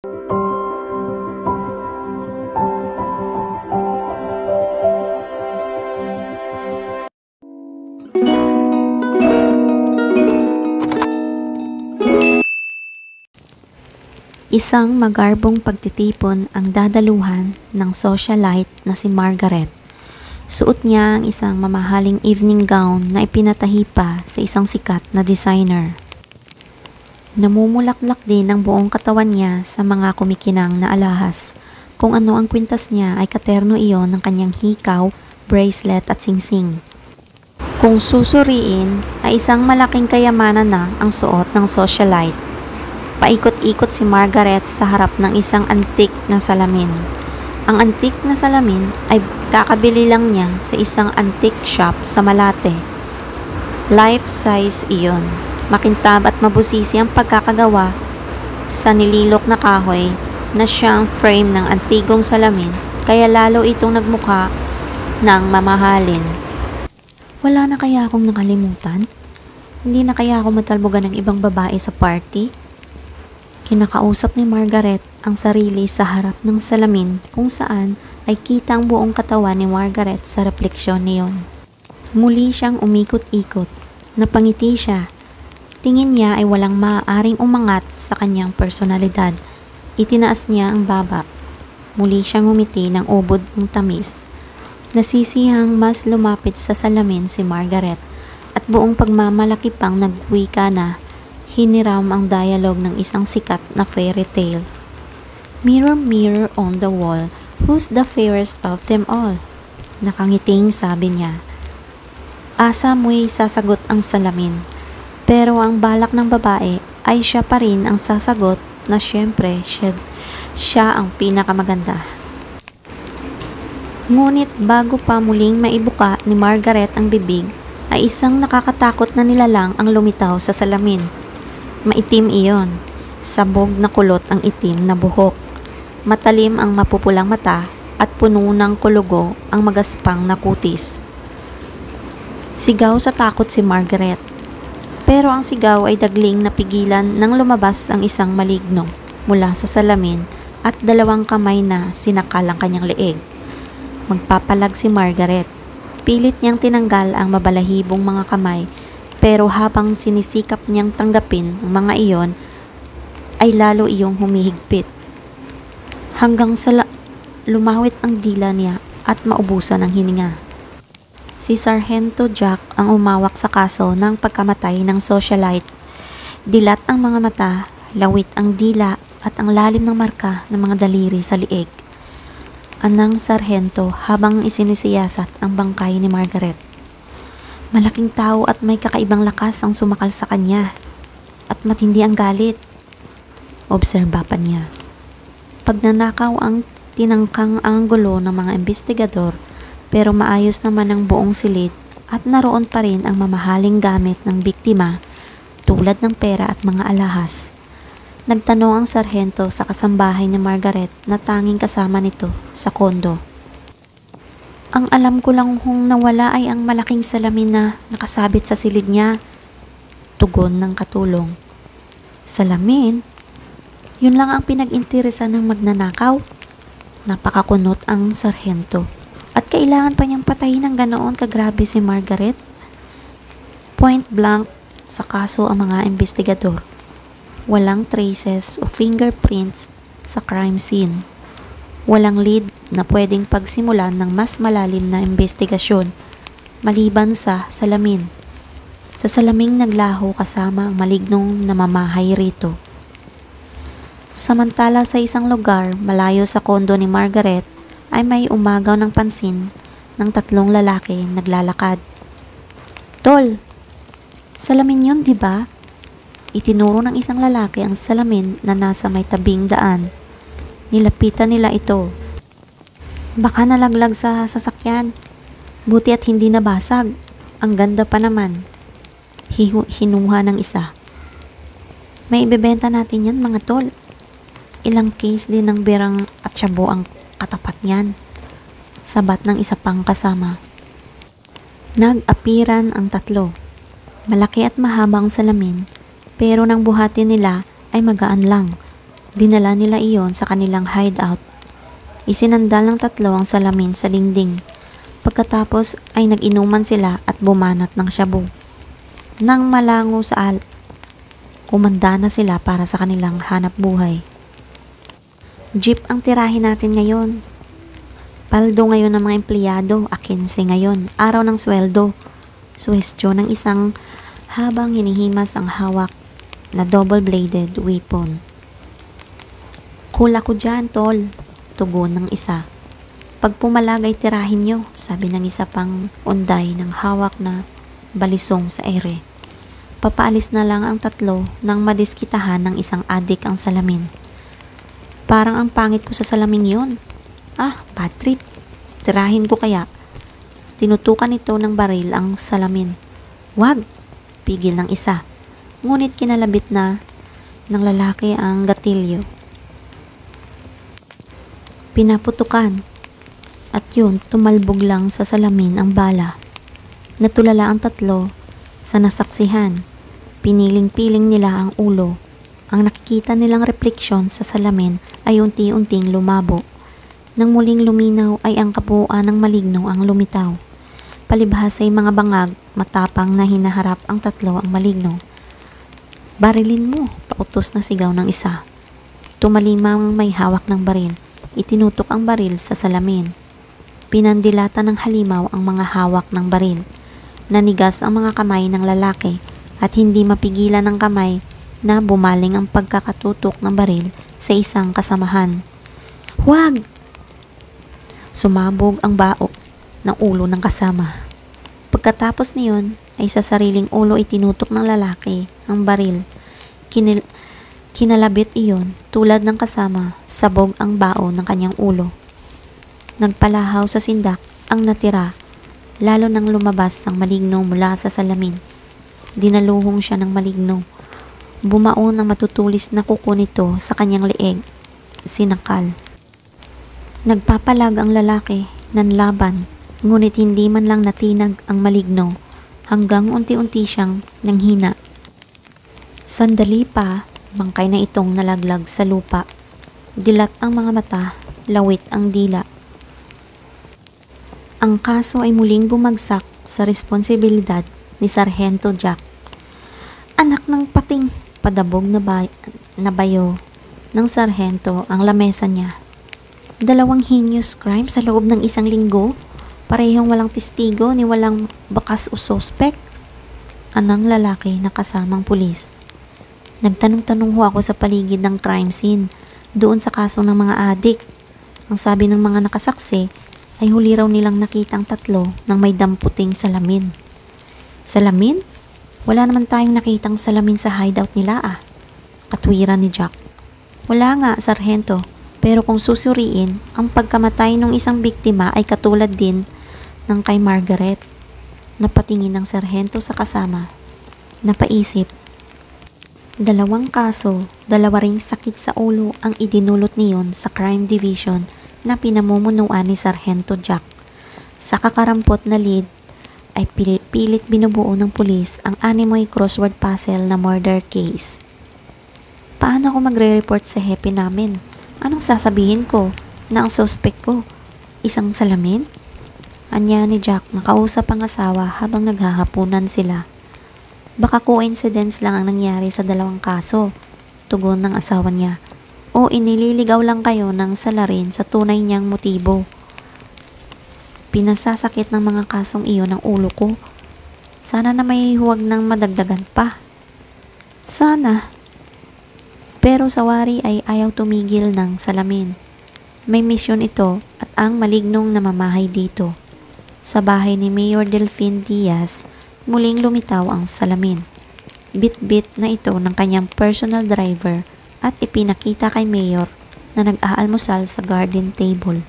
Isang magarbong pagtitipon ang dadaluhan ng socialite na si Margaret. Suot niya ang isang mamahaling evening gown na ipinatahi pa sa isang sikat na designer. Namumulaklak din ang buong katawan niya sa mga kumikinang na alahas. Kung ano ang kwintas niya ay katerno iyon ng kanyang hikaw, bracelet at singsing. Kung susuriin ay isang malaking kayamanan na ang suot ng socialite. Paikot-ikot si Margaret sa harap ng isang antique na salamin. Ang antique na salamin ay kakabili lang niya sa isang antique shop sa Malate. Life size iyon. Makintab at mabusisi ang pagkakagawa sa nililok na kahoy na siyang frame ng antigong salamin, kaya lalo itong nagmukha ng mamahalin. Wala na kaya akong nakalimutan? Hindi na kaya ako matalbogan ng ibang babae sa party? Kinakausap ni Margaret ang sarili sa harap ng salamin kung saan ay kita ang buong katawan ni Margaret sa refleksyon niyon. Muli siyang umikot-ikot. Napangiti siya. Tingin niya ay walang maaaring umangat sa kanyang personalidad. Itinaas niya ang baba. Muli siyang ngumiti ng ubod ng tamis. Nasisihang mas lumapit sa salamin si Margaret at buong pagmamalaki pang nagwika na. Hiniram ang dialogue ng isang sikat na fairy tale. Mirror, mirror on the wall, who's the fairest of them all? Nakangiting sabi niya. Asa mo'y sasagot ang salamin. Pero ang balak ng babae ay siya pa rin ang sasagot na siyempre siya ang pinakamaganda. Ngunit bago pa muling maibuka ni Margaret ang bibig, ay isang nakakatakot na nilalang ang lumitaw sa salamin. Maitim iyon. Sabog na kulot ang itim na buhok. Matalim ang mapupulang mata at puno ng kulugo ang magaspang na kutis. Sigaw sa takot si Margaret. Pero ang sigaw ay dagling napigilan nang lumabas ang isang maligno mula sa salamin at dalawang kamay na sinakal ang kanyang leeg. Magpapalag si Margaret. Pilit niyang tinanggal ang mabalahibong mga kamay. Pero habang sinisikap niyang tanggapin ang mga iyon, ay lalo iyong humihigpit. Hanggang sa lumawit ang dila niya at maubusan ang hininga. Si Sargento Jack ang umawak sa kaso ng pagkamatay ng socialite. Dilat ang mga mata, lawit ang dila at ang lalim ng marka ng mga daliri sa lieg. Anang Sargento habang isinisiyasat ang bangkay ni Margaret. Malaking tao at may kakaibang lakas ang sumakal sa kanya. At matindi ang galit. Obserba pa niya. Pagnanakaw ang tinangkang anggulo ng mga investigador, pero maayos naman ang buong silid at naroon pa rin ang mamahaling gamit ng biktima tulad ng pera at mga alahas. Nagtanong ang sarhento sa kasambahay ni Margaret na tanging kasama nito sa kondo. Ang alam ko lang kung nawala ay ang malaking salamin na nakasabit sa silid niya. Tugon ng katulong. Salamin? Yun lang ang pinag-interesan ng magnanakaw? Napakakunot ang sarhento. At kailangan pa niyang patayin ng ganoon kagrabe si Margaret? Point blank sa kaso ang mga investigador. Walang traces o fingerprints sa crime scene. Walang lead na pwedeng pagsimulan ng mas malalim na investigasyon maliban sa salamin. Sa salaming naglaho kasama ang malignong namamahay rito. Samantala sa isang lugar malayo sa kondo ni Margaret ay may umagaw ng pansin ng tatlong lalaki naglalakad. Tol, salamin yun, di ba? Itinuro ng isang lalaki ang salamin na nasa may tabing daan. Nilapitan nila ito. Baka nalaglag sa sasakyan. Buti at hindi nabasag. Ang ganda pa naman. Hinuha ng isa. May ibebenta natin yan mga tol. Ilang case din ng birang at shabu ang katapat niyan. Sabat ng isa pang kasama. Nag-apiran ang tatlo. Malaki at mahabang salamin, pero nang buhatin nila ay magaan lang. Dinala nila iyon sa kanilang hideout. Isinandal ng tatlo ang salamin sa dingding. Pagkatapos ay nag-inuman sila at bumanat ng shabu. Nang malango sa kumanda na sila para sa kanilang hanap buhay. Jeep ang tirahin natin ngayon. Paldo ngayon ng mga empleyado, akinse ngayon, araw ng sweldo. Suwestyo ng isang habang hinihimas ang hawak na double-bladed weapon. Kula ko dyan, tol, tugon ng isa. Pag pumalag ay tirahin nyo, sabi ng isa pang unday ng hawak na balisong sa ere. Papaalis na lang ang tatlo nang madiskitahan ng isang adik ang salamin. Parang ang pangit ko sa salaming yun. Bad trip. Tirahin ko kaya. Tinutukan ito ng baril ang salamin. Wag! Pigil ng isa. Ngunit kinalabit na ng lalaki ang gatilyo. Pinaputukan. At yun, tumalbog lang sa salamin ang bala. Natulala ang tatlo sa nasaksihan. Piniling-piling nila ang ulo. Ang nakikita nilang refleksyon sa salamin ay unti-unting lumabo. Nang muling luminaw ay ang kabuuan ng maligno ang lumitaw. Palibhas ay mga bangag, matapang na hinaharap ang tatlo ang maligno. Barilin mo, pautos na sigaw ng isa. Tumalimang may hawak ng baril. Itinutok ang baril sa salamin. Pinandilata ng halimaw ang mga hawak ng baril. Nanigas ang mga kamay ng lalaki at hindi mapigilan ng kamay na bumaling ang pagkakatutok ng baril sa isang kasamahan. Huwag! Sumabog ang bao ng ulo ng kasama. Pagkatapos niyon ay sa sariling ulo itinutok ng lalaki ang baril. Kinalabit iyon tulad ng kasama, sabog ang bao ng kanyang ulo. Nagpalahaw sa sindak ang natira, lalo nang lumabas ang maligno mula sa salamin. Dinaluhong siya ng maligno. Bumaon ang matutulis na kuko nito sa kanyang leeg. Sinakal. Nagpapalag ang lalaki ng laban, ngunit hindi man lang natinag ang maligno hanggang unti-unti siyang nanghina. Sandali pa, bangkay na itong nalaglag sa lupa. Dilat ang mga mata, lawit ang dila. Ang kaso ay muling bumagsak sa responsibilidad ni Sargento Jack. Anak ng pating, padabog na bayo ng sarhento ang lamesa niya. 2 heinous crime sa loob ng 1 linggo, parehong walang testigo ni walang bakas o suspect. Anang lalaki na kasamang pulis. Nagtanong-tanong ho ako sa paligid ng crime scene, doon sa kaso ng mga adik. Ang sabi ng mga nakasaksi ay huli raw nilang nakita ang tatlo ng may damputing salamin. Salamin? Wala naman tayong nakitang salamin sa hideout nila Katwiran ni Jack. Wala nga, sarhento. Pero kung susuriin, ang pagkamatay ng isang biktima ay katulad din ng kay Margaret. Napatingin ng sarhento sa kasama. Napaisip. 2 kaso, 2 ring sakit sa ulo ang idinulot niyon sa crime division na pinamumunuan ni Sargento Jack. Sa kakarampot na lead ay pilit binubuo ng pulis ang animoy crossword puzzle na murder case. Paano ako magre-report sa hepe namin? Anong sasabihin ko na ang suspect ko? Isang salamin? Anya ni Jack nakausap ang asawa habang naghahapunan sila. Baka coincidence lang ang nangyari sa 2 kaso, tugon ng asawa niya. O inililigaw lang kayo ng salarin sa tunay niyang motibo. Pinasasakit ng mga kasong iyon ang ulo ko. Sana na may huwag nang madagdagan pa. Sana. Pero sa wari ay ayaw tumigil ng salamin. May misyon ito at ang malignong namamahay dito. Sa bahay ni Mayor Delfin Diaz, muling lumitaw ang salamin. Bit-bit na ito ng kanyang personal driver at ipinakita kay Mayor na nag-aalmusal sa garden table.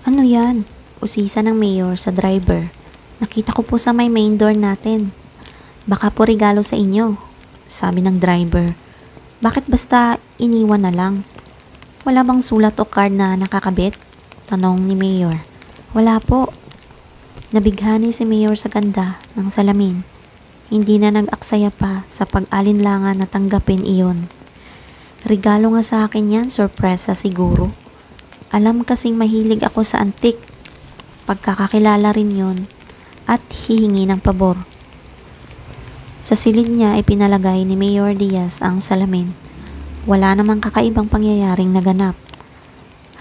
Ano yan? Usisa ng Mayor sa driver. Nakita ko po sa may main door natin. Baka po regalo sa inyo, sabi ng driver. Bakit basta iniwan na lang? Wala bang sulat o card na nakakabit? Tanong ni Mayor. Wala po. Nabighani si Mayor sa ganda ng salamin. Hindi na nag-aksaya pa sa pag-alinlangan na tanggapin iyon. Regalo nga sa akin yan, sorpresa siguro. Alam kasing mahilig ako sa antik. Pagkakakilala rin yon at hihingi ng pabor. Sa silid niya ay pinalagay ni Mayor Diaz ang salamin. Wala namang kakaibang pangyayaring naganap.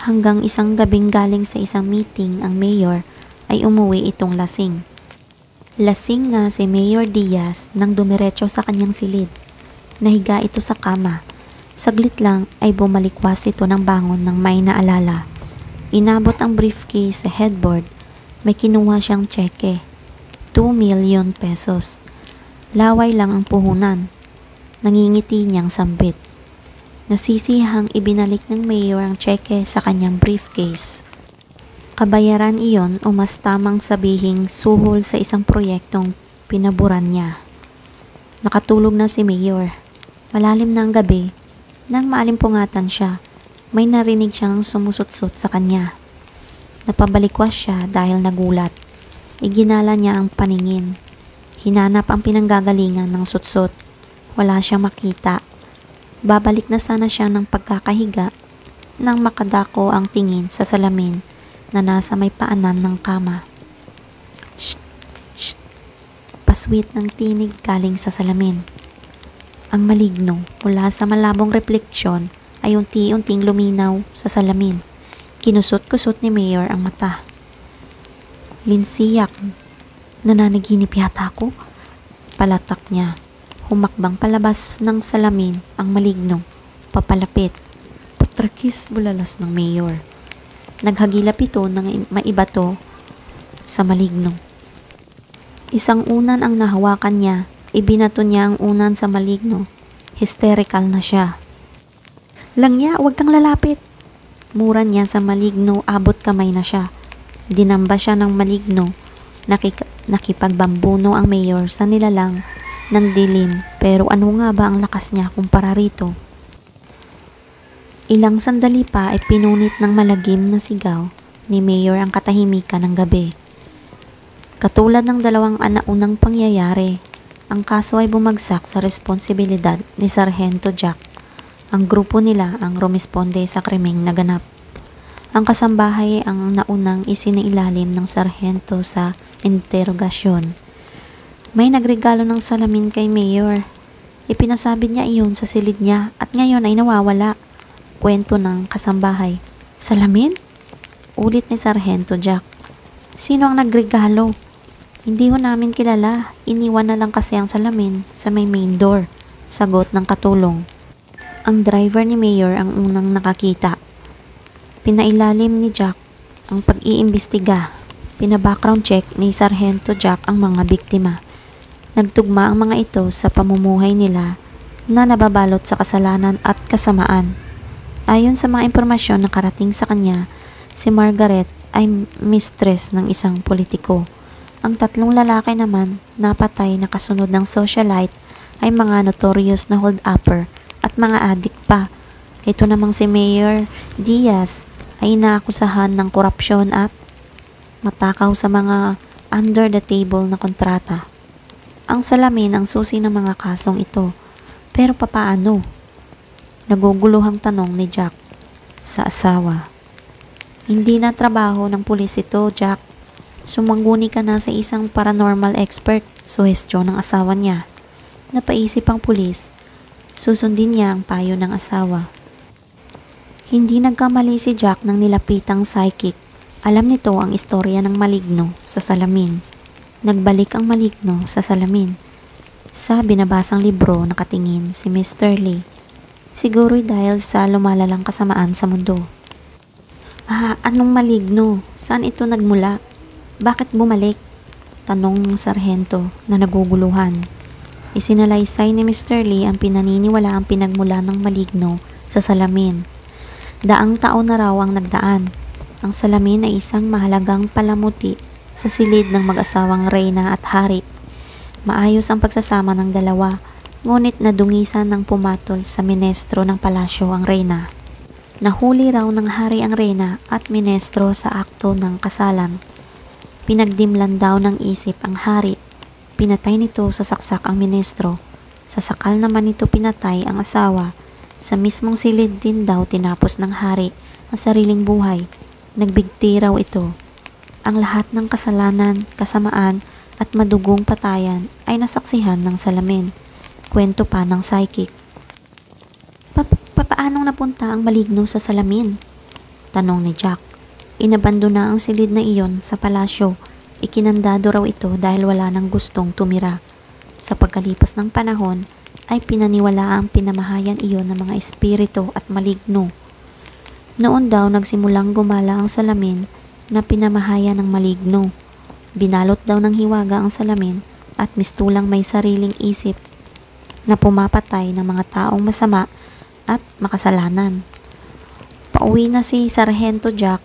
Hanggang isang gabing galing sa isang meeting ang mayor ay umuwi itong lasing. Lasing nga si Mayor Diaz nang dumiretso sa kanyang silid. Nahiga ito sa kama. Saglit lang ay bumalikwas ito ng bangon ng may naalala. Inabot ang briefcase sa headboard. May kinuha siyang tseke. 2 million pesos. Laway lang ang puhunan. Nangingiti niyang sambit. Nasisihang ibinalik ng mayor ang tseke sa kanyang briefcase. Kabayaran iyon o mas tamang sabihing suhol sa isang proyektong pinaburan niya. Nakatulog na si mayor. Malalim na ang gabi. Nang maalimpungatan siya, may narinig siyang sumusutsut sa kanya. Napabalikwas siya dahil nagulat. Iginala niya ang paningin. Hinanap ang pinanggagalingan ng sutsut. Wala siyang makita. Babalik na sana siya ng pagkakahiga nang makadako ang tingin sa salamin na nasa may paanan ng kama. Shh! Shh! Paswit ng tinig galing sa salamin. Ang maligno mula sa malabong refleksyon ay unti-unting luminaw sa salamin. Kinusot-kusot ni Mayor ang mata. Linsiyak. Nananaginip yata ako. Palatak niya. Humakbang palabas ng salamin ang maligno. Papalapit. Patrakis bulalas ng Mayor. Naghagilap ito ng maibato sa maligno. Isang unan ang nahawakan niya. Ibinato niya ang unan sa maligno. Hysterical na siya. Langya, huwag kang lalapit. Mura niya sa maligno, abot kamay na siya. Dinamba siya ng maligno. Nakipagbambuno ang mayor sa nilalang ng dilim. Pero ano nga ba ang lakas niya kumpara rito? Ilang sandali pa ay pinunit ng malagim na sigaw ni mayor ang katahimikan ng gabi. Katulad ng dalawang unang pangyayari, ang kaso ay bumagsak sa responsibilidad ni Sargento Jack. Ang grupo nila ang rumisponde sa krimeng naganap. Ang kasambahay ang naunang isinailalim ng sarhento sa interogasyon. May nagregalo ng salamin kay Mayor. Ipinasabi niya iyon sa silid niya at ngayon ay nawawala. Kwento ng kasambahay. Salamin? Ulit ni Sargento Jack. Sino ang nagregalo? Hindi ho namin kilala. Iniwan na lang kasi ang salamin sa may main door. Sagot ng katulong. Ang driver ni Mayor ang unang nakakita. Pinailalim ni Jack ang pag-iimbestiga. Pina-background check ni Sargento Jack ang mga biktima. Nagtugma ang mga ito sa pamumuhay nila na nababalot sa kasalanan at kasamaan. Ayon sa mga impormasyon na karating sa kanya, si Margaret ay mistress ng isang politiko. Ang 3 lalaki naman napatay na kasunod ng socialite ay mga notorious na hold-upper at mga addict pa. Ito namang si Mayor Diaz ay inaakusahan ng korupsyon at matakaw sa mga under the table na kontrata. Ang salamin ang susi ng mga kasong ito. Pero papaano? Naguguluhang tanong ni Jack sa asawa. Hindi na trabaho ng pulis ito, Jack. Sumangguni ka na sa isang paranormal expert, suhestyon ng asawa niya. Napaisip ang pulis. Susundin niya ang payo ng asawa. Hindi nagkamali si Jack nang nilapitang psychic. Alam nito ang istorya ng maligno sa salamin. Nagbalik ang maligno sa salamin. Sa binabasang libro nakatingin si Mr. Lee. Siguro'y dahil sa lumalalang kasamaan sa mundo. Anong maligno? Saan ito nagmula? Bakit bumalik? Tanong ng sarhento na naguguluhan. Isinalaysay ni Mr. Lee ang pinaniniwala ang pinagmula ng maligno sa salamin. Daang taon na raw ang nagdaan. Ang salamin ay isang mahalagang palamuti sa silid ng mag-asawang reyna at hari. Maayos ang pagsasama ng dalawa, ngunit nadungisan ng pumatol sa ministro ng palasyo ang reyna. Nahuli raw ng hari ang reyna at ministro sa akto ng kasalan. Pinagdimlan daw ng isip ang hari. Pinatay nito sa saksak ang ministro. Sa sakal naman nito pinatay ang asawa. Sa mismong silid din daw tinapos ng hari ang sariling buhay. Nagbigti raw ito. Ang lahat ng kasalanan, kasamaan at madugong patayan ay nasaksihan ng salamin. Kwento pa ng psychic. Papaanong napunta ang maligno sa salamin? Tanong ni Jack. Inabandona ang silid na iyon sa palasyo. Ikinandado raw ito dahil wala nang gustong tumira. Sa pagkalipas ng panahon ay pinaniwala ang pinamahayan iyon ng mga espiritu at maligno. Noon daw nagsimulang gumala ang salamin na pinamahayan ng maligno. Binalot daw ng hiwaga ang salamin at mistulang may sariling isip na pumapatay ng mga taong masama at makasalanan. Pauwi na si Sargento Jack.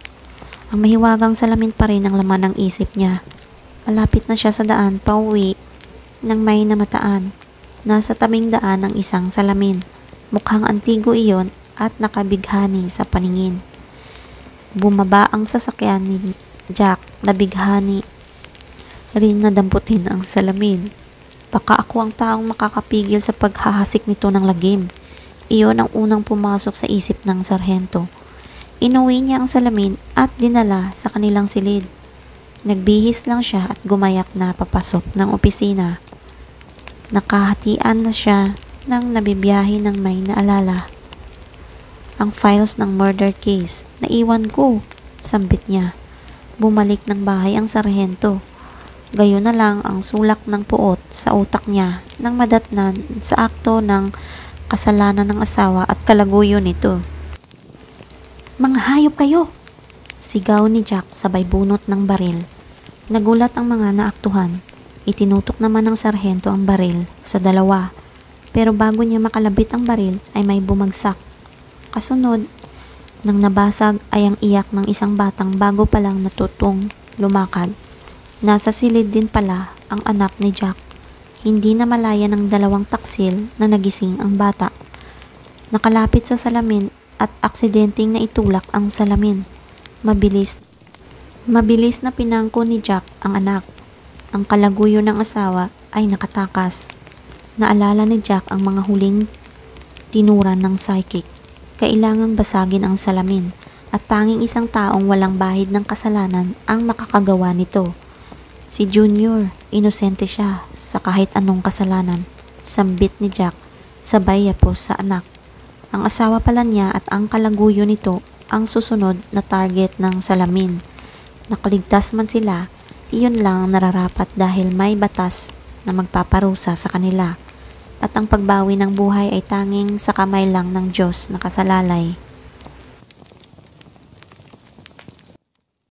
Ang mahiwagang salamin pa rin ang laman ng isip niya. Malapit na siya sa daan pauwi nang may namataan. Nasa tabing daan ang isang salamin. Mukhang antigo iyon at nakabighani sa paningin. Bumaba ang sasakyan ni Jack na bighani rin na damputin ang salamin. Baka ako ang taong makakapigil sa paghahasik nito ng lagim. Iyon ang unang pumasok sa isip ng sarhento. Inuwi niya ang salamin at dinala sa kanilang silid. Nagbihis lang siya at gumayak na papasok ng opisina. Nakahatian na siya nang nabibiyahe ng may naalala. Ang files ng murder case, naiwan ko, sambit niya. Bumalik ng bahay ang sarhento. Gayon na lang ang sulak ng puot sa utak niya nang madatnan sa akto ng kasalanan ng asawa at kalaguyo nito. Mga hayop kayo! Sigaw ni Jack sabay bunot ng baril. Nagulat ang mga naaktuhan. Itinutok naman ng sarhento ang baril sa dalawa. Pero bago niya makalabit ang baril ay may bumagsak. Kasunod, nang nabasag ay ang iyak ng isang batang bago palang natutong lumakad. Nasa silid din pala ang anak ni Jack. Hindi na malaya ng dalawang taksil na nagising ang bata. Nakalapit sa salamin at aksidenteng naitulak ang salamin. Mabilis na pinangko ni Jack ang anak. Ang kalaguyo ng asawa ay nakatakas. Naalala ni Jack ang mga huling tinuran ng psychic. Kailangang basagin ang salamin at tanging isang taong walang bahid ng kasalanan ang makakagawa nito. Si Junior, inosente siya sa kahit anong kasalanan. Sambit ni Jack, sabay yapos sa anak. Ang asawa pala niya at ang kalaguyo nito ang susunod na target ng salamin. Nakaligtas man sila, iyon lang nararapat dahil may batas na magpaparusa sa kanila. At ang pagbawi ng buhay ay tanging sa kamay lang ng Diyos na kasalalay.